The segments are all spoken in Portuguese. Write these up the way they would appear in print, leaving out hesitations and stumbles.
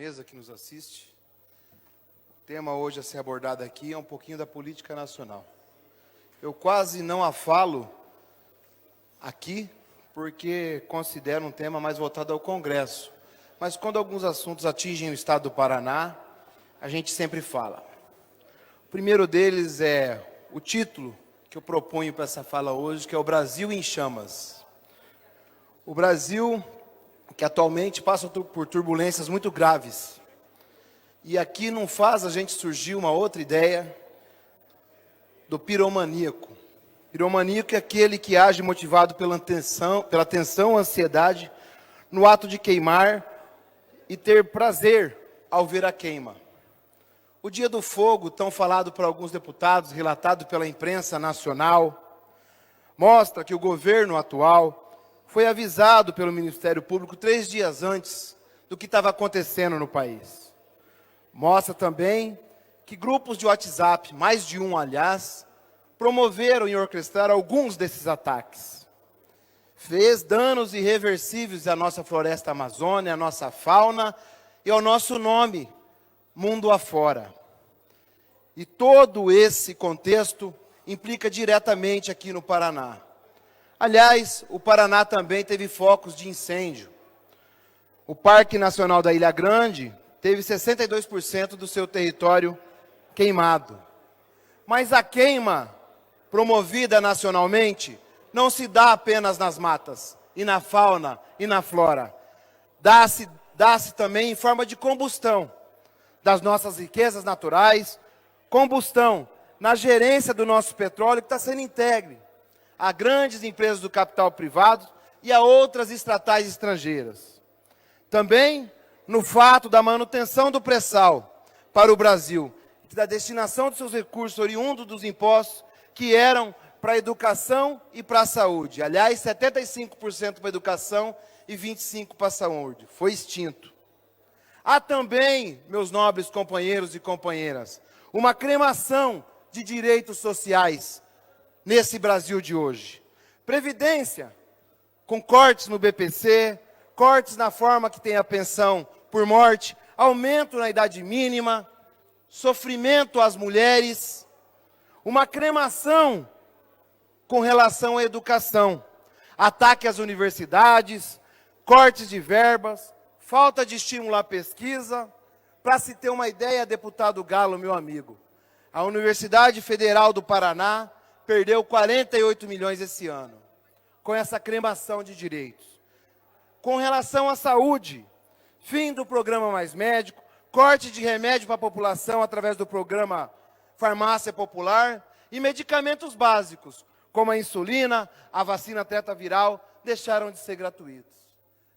mesa que nos assiste. O tema hoje a ser abordado aqui é um pouquinho da política nacional. Eu quase não a falo aqui, porque considero um tema mais voltado ao Congresso. Mas quando alguns assuntos atingem o estado do Paraná, a gente sempre fala. O primeiro deles é o título que eu proponho para essa fala hoje, que é o Brasil em Chamas. O Brasil, que atualmente passa por turbulências muito graves. E aqui não faz a gente surgir uma outra ideia do piromaníaco. Piromaníaco é aquele que age motivado pela tensão, ansiedade, no ato de queimar e ter prazer ao ver a queima. O Dia do Fogo, tão falado por alguns deputados, relatado pela imprensa nacional, mostra que o governo atual foi avisado pelo Ministério Público 3 dias antes do que estava acontecendo no país. Mostra também que grupos de WhatsApp, mais de um, aliás, promoveram e orquestraram alguns desses ataques. Fez danos irreversíveis à nossa floresta amazônica, à nossa fauna e ao nosso nome, mundo afora. E todo esse contexto implica diretamente aqui no Paraná. Aliás, o Paraná também teve focos de incêndio. O Parque Nacional da Ilha Grande teve 62% do seu território queimado. Mas a queima promovida nacionalmente não se dá apenas nas matas, e na fauna, e na flora. Dá-se também em forma de combustão das nossas riquezas naturais, combustão na gerência do nosso petróleo, que está sendo entregue a grandes empresas do capital privado e a outras estatais estrangeiras. Também no fato da manutenção do pré-sal para o Brasil, da destinação de seus recursos oriundos dos impostos que eram para a educação e para a saúde. Aliás, 75% para a educação e 25% para a saúde. Foi extinto. Há também, meus nobres companheiros e companheiras, uma cremação de direitos sociais nesse Brasil de hoje. Previdência, com cortes no BPC, cortes na forma que tem a pensão por morte, aumento na idade mínima, sofrimento às mulheres, uma cremação com relação à educação, ataque às universidades, cortes de verbas, falta de estímulo à pesquisa. Para se ter uma ideia, deputado Galo, meu amigo, a Universidade Federal do Paraná perdeu 48 milhões esse ano, com essa cremação de direitos. Com relação à saúde, fim do programa Mais Médico, corte de remédio para a população através do programa Farmácia Popular e medicamentos básicos, como a insulina, a vacina tetraviral, deixaram de ser gratuitos.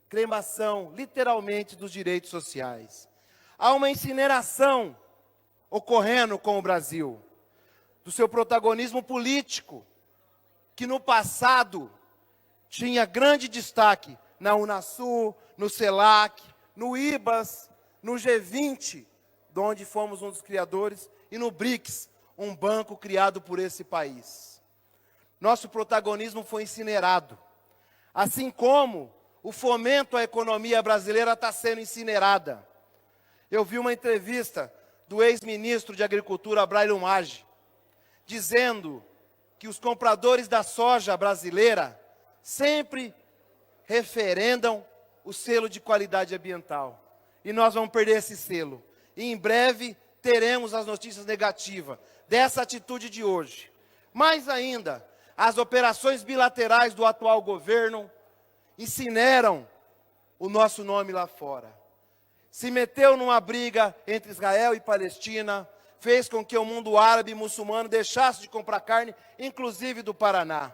Cremação, literalmente, dos direitos sociais. Há uma incineração ocorrendo com o Brasil, do seu protagonismo político, que no passado tinha grande destaque na Unasul, no CELAC, no IBAS, no G20, de onde fomos um dos criadores, e no BRICS, um banco criado por esse país. Nosso protagonismo foi incinerado, assim como o fomento à economia brasileira está sendo incinerada. Eu vi uma entrevista do ex-ministro de Agricultura, Braulio Maggi, dizendo que os compradores da soja brasileira sempre referendam o selo de qualidade ambiental. E nós vamos perder esse selo. E em breve teremos as notícias negativas dessa atitude de hoje. Mais ainda, as operações bilaterais do atual governo incineram o nosso nome lá fora. Se meteu numa briga entre Israel e Palestina, fez com que o mundo árabe e muçulmano deixasse de comprar carne, inclusive do Paraná.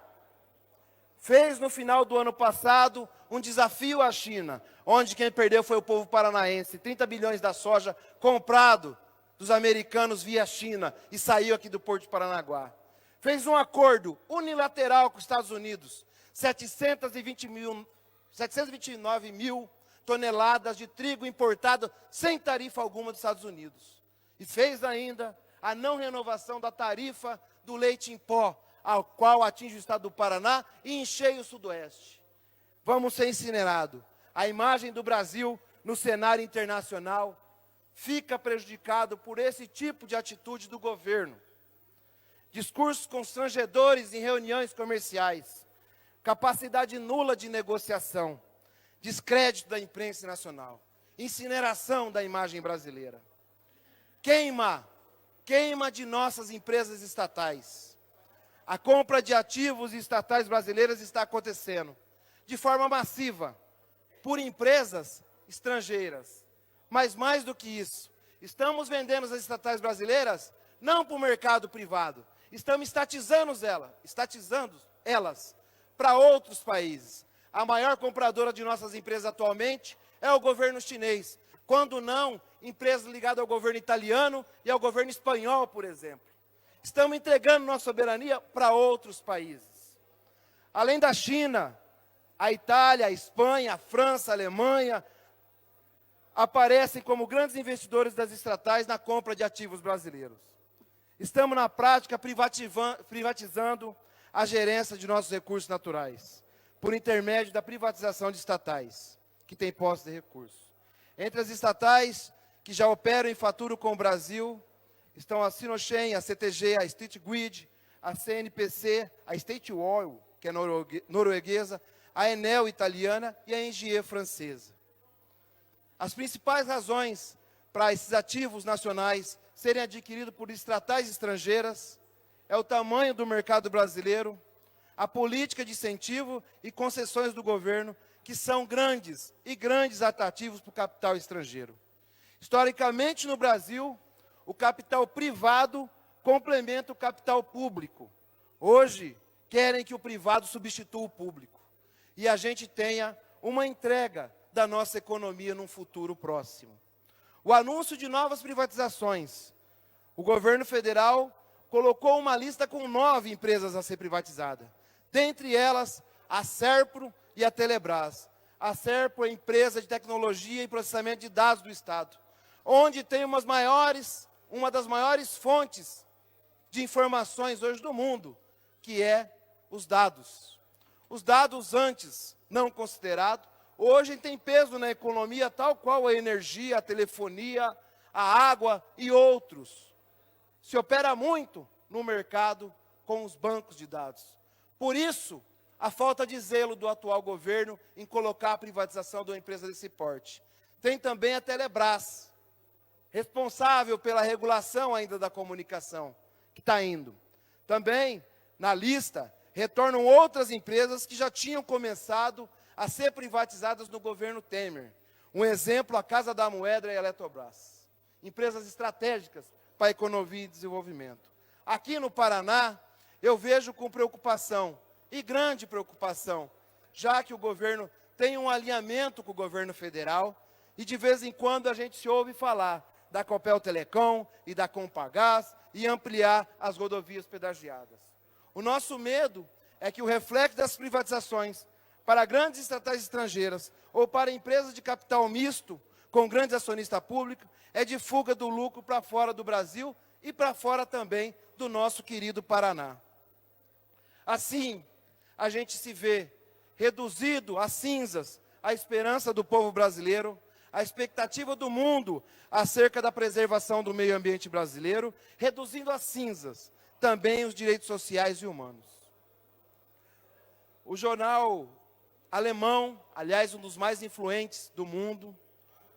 Fez no final do ano passado um desafio à China, onde quem perdeu foi o povo paranaense. 30 bilhões da soja comprado dos americanos via China e saiu aqui do Porto de Paranaguá. Fez um acordo unilateral com os Estados Unidos, 729 mil toneladas de trigo importado sem tarifa alguma dos Estados Unidos. E fez ainda a não renovação da tarifa do leite em pó, ao qual atinge o estado do Paraná e em cheio o Sudoeste. Vamos ser incinerados. A imagem do Brasil no cenário internacional, fica prejudicado por esse tipo de atitude do governo. Discursos constrangedores em reuniões comerciais, capacidade nula de negociação, descrédito da imprensa nacional, incineração da imagem brasileira. Queima de nossas empresas estatais. A compra de ativos estatais brasileiras está acontecendo de forma massiva por empresas estrangeiras. Mas mais do que isso, estamos vendendo as estatais brasileiras não para o mercado privado, estamos estatizando elas para outros países. A maior compradora de nossas empresas atualmente é o governo chinês, quando não, empresas ligadas ao governo italiano e ao governo espanhol, por exemplo. Estamos entregando nossa soberania para outros países. Além da China, a Itália, a Espanha, a França, a Alemanha aparecem como grandes investidores das estatais na compra de ativos brasileiros. Estamos, na prática, privatizando a gerência de nossos recursos naturais, por intermédio da privatização de estatais, que têm posse de recursos. Entre as estatais que já operam e faturam com o Brasil, estão a Sinochem, a CTG, a State Grid, a CNPC, a State Oil, que é norueguesa, a Enel italiana e a Engie francesa. As principais razões para esses ativos nacionais serem adquiridos por estatais estrangeiras é o tamanho do mercado brasileiro, a política de incentivo e concessões do governo, que são grandes atrativos para o capital estrangeiro. Historicamente, no Brasil, o capital privado complementa o capital público. Hoje, querem que o privado substitua o público e a gente tenha uma entrega da nossa economia num futuro próximo. O anúncio de novas privatizações. O governo federal colocou uma lista com 9 empresas a ser privatizada. Dentre elas, a Serpro e a Telebrás. A Serpro é a empresa de tecnologia e processamento de dados do Estado, onde tem uma das maiores fontes de informações hoje do mundo, que é os dados. Os dados antes não considerados, hoje têm peso na economia, tal qual a energia, a telefonia, a água e outros. Se opera muito no mercado com os bancos de dados. Por isso, a falta de zelo do atual governo em colocar a privatização de uma empresa desse porte. Tem também a Telebrás, responsável pela regulação ainda da comunicação, que está indo. Também, na lista, retornam outras empresas que já tinham começado a ser privatizadas no governo Temer. Um exemplo, a Casa da Moeda e a Eletrobras. Empresas estratégicas para a economia e desenvolvimento. Aqui no Paraná, eu vejo com preocupação, e grande preocupação, já que o governo tem um alinhamento com o governo federal, e de vez em quando a gente se ouve falar da Copel Telecom e da Compagás, e ampliar as rodovias pedagiadas. O nosso medo é que o reflexo das privatizações para grandes estatais estrangeiras ou para empresas de capital misto com grandes acionistas públicos é de fuga do lucro para fora do Brasil e para fora também do nosso querido Paraná. Assim, a gente se vê reduzido a cinzas a esperança do povo brasileiro, a expectativa do mundo acerca da preservação do meio ambiente brasileiro, reduzindo a cinzas também os direitos sociais e humanos. O jornal alemão, aliás, um dos mais influentes do mundo,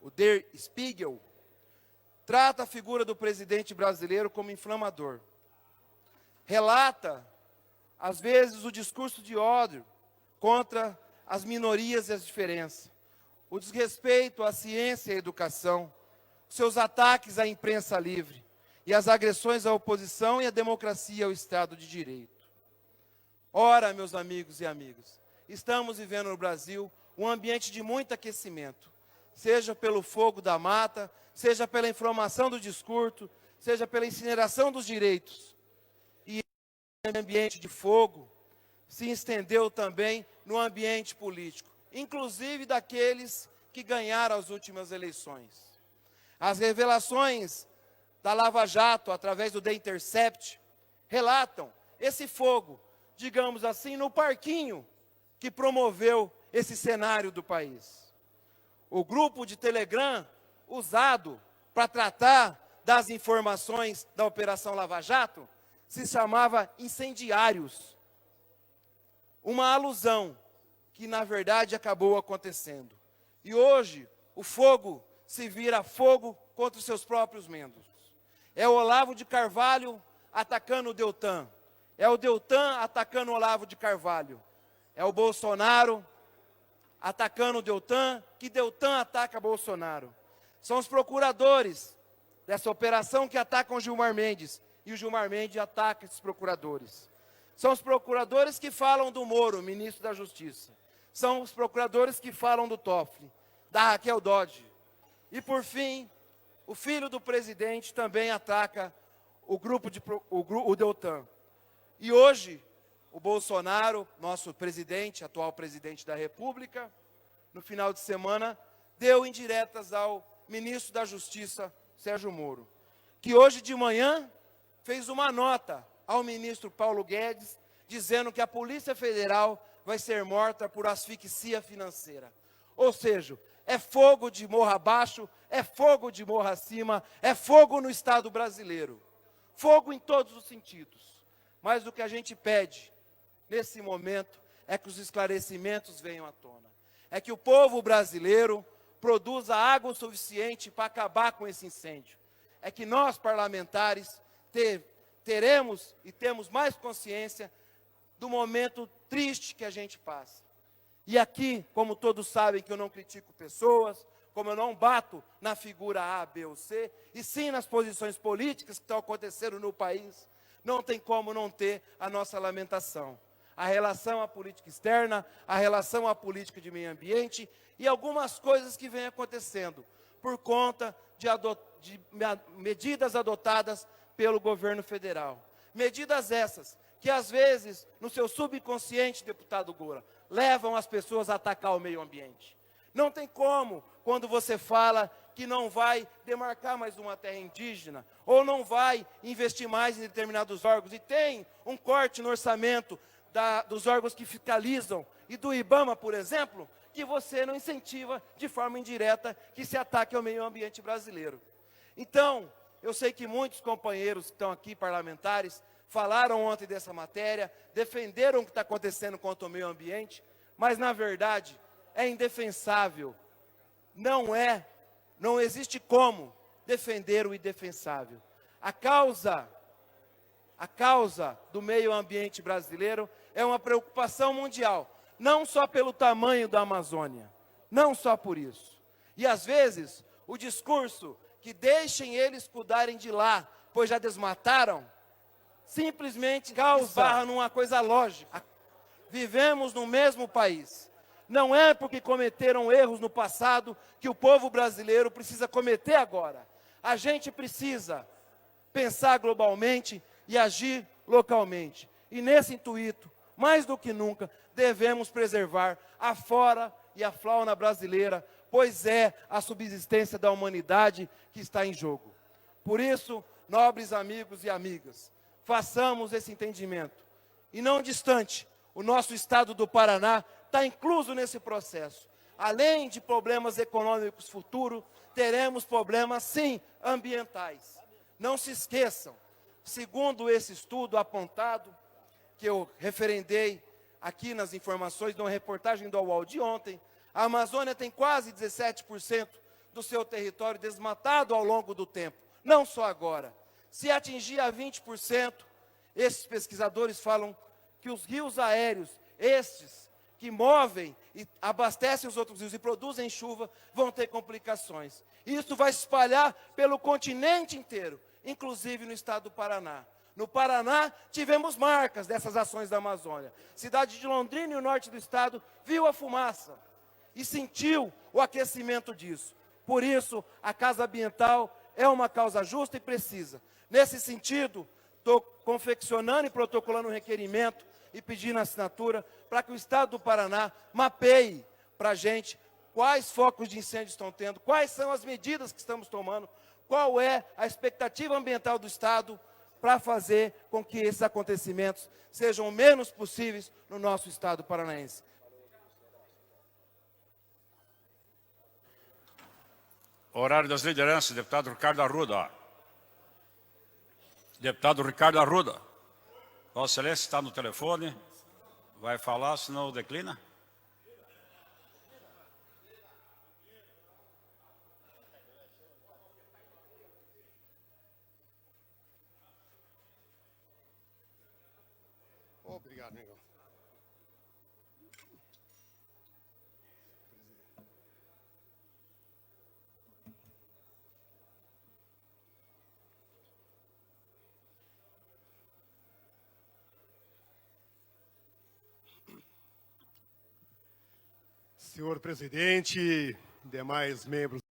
o Der Spiegel, trata a figura do presidente brasileiro como inflamador. Relata, às vezes, o discurso de ódio contra as minorias e as diferenças, o desrespeito à ciência e à educação, seus ataques à imprensa livre e as agressões à oposição e à democracia e ao Estado de Direito. Ora, meus amigos e amigas, estamos vivendo no Brasil um ambiente de muito aquecimento, seja pelo fogo da mata, seja pela inflamação do discurso, seja pela incineração dos direitos. E esse ambiente de fogo se estendeu também no ambiente político, inclusive daqueles que ganharam as últimas eleições. As revelações da Lava Jato, através do The Intercept, relatam esse fogo, digamos assim, no parquinho que promoveu esse cenário do país. O grupo de Telegram usado para tratar das informações da Operação Lava Jato se chamava Incendiários. Uma alusão que, na verdade, acabou acontecendo. E hoje, o fogo se vira fogo contra os seus próprios membros. É o Olavo de Carvalho atacando o Deltan. É o Deltan atacando o Olavo de Carvalho. É o Bolsonaro atacando o Deltan, que Deltan ataca Bolsonaro. São os procuradores dessa operação que atacam o Gilmar Mendes. E o Gilmar Mendes ataca esses procuradores. São os procuradores que falam do Moro, ministro da Justiça. São os procuradores que falam do Toffoli, da Raquel Dodge. E, por fim, o filho do presidente também ataca o Deltan. E hoje, o Bolsonaro, nosso presidente, atual presidente da República, no final de semana, deu indiretas ao ministro da Justiça, Sérgio Moro, que hoje de manhã fez uma nota ao ministro Paulo Guedes, dizendo que a Polícia Federal vai ser morta por asfixia financeira. Ou seja, é fogo de morro abaixo, é fogo de morro acima, é fogo no Estado brasileiro. Fogo em todos os sentidos. Mas o que a gente pede, nesse momento, é que os esclarecimentos venham à tona. É que o povo brasileiro produza água o suficiente para acabar com esse incêndio. É que nós, parlamentares, teremos e temos mais consciência do momento triste que a gente passa. E aqui, como todos sabem que eu não critico pessoas, como eu não bato na figura A, B ou C, e sim nas posições políticas que estão acontecendo no país, não tem como não ter a nossa lamentação. A relação à política externa, a relação à política de meio ambiente e algumas coisas que vêm acontecendo por conta de medidas adotadas pelo governo federal. Medidas essas que, às vezes, no seu subconsciente, deputado Goura, levam as pessoas a atacar o meio ambiente. Não tem como, quando você fala que não vai demarcar mais uma terra indígena, ou não vai investir mais em determinados órgãos, e tem um corte no orçamento dos órgãos que fiscalizam, e do IBAMA, por exemplo, que você não incentiva de forma indireta que se ataque ao meio ambiente brasileiro. Então, eu sei que muitos companheiros que estão aqui, parlamentares, falaram ontem dessa matéria, defenderam o que está acontecendo contra o meio ambiente, mas, na verdade, é indefensável. Não existe como defender o indefensável. A causa do meio ambiente brasileiro é uma preocupação mundial, não só pelo tamanho da Amazônia, não só por isso. E, às vezes, o discurso que deixem eles cuidarem de lá, pois já desmataram, simplesmente esbarra numa coisa lógica. Vivemos no mesmo país. Não é porque cometeram erros no passado que o povo brasileiro precisa cometer agora. A gente precisa pensar globalmente e agir localmente. E nesse intuito, mais do que nunca, devemos preservar a flora e a fauna brasileira, pois é a subsistência da humanidade que está em jogo. Por isso, nobres amigos e amigas, façamos esse entendimento. E não distante, o nosso estado do Paraná está incluso nesse processo. Além de problemas econômicos futuros, teremos problemas, sim, ambientais. Não se esqueçam, segundo esse estudo apontado, que eu referendei aqui nas informações de uma reportagem do UOL de ontem, a Amazônia tem quase 17% do seu território desmatado ao longo do tempo, não só agora. Se atingir a 20%, esses pesquisadores falam que os rios aéreos, estes que movem e abastecem os outros rios e produzem chuva, vão ter complicações. Isso vai se espalhar pelo continente inteiro, inclusive no estado do Paraná. No Paraná, tivemos marcas dessas ações da Amazônia. Cidade de Londrina e o norte do estado viu a fumaça e sentiu o aquecimento disso. Por isso, a causa ambiental é uma causa justa e precisa. Nesse sentido, estou confeccionando e protocolando um requerimento e pedindo assinatura para que o estado do Paraná mapeie para a gente quais focos de incêndio estão tendo, quais são as medidas que estamos tomando, qual é a expectativa ambiental do estado para fazer com que esses acontecimentos sejam o menos possíveis no nosso estado paranaense. Horário das lideranças, deputado Ricardo Arruda. Deputado Ricardo Arruda. Vossa Excelência está no telefone. Vai falar, senão declina. Obrigado, Miguel. Senhor presidente, demais membros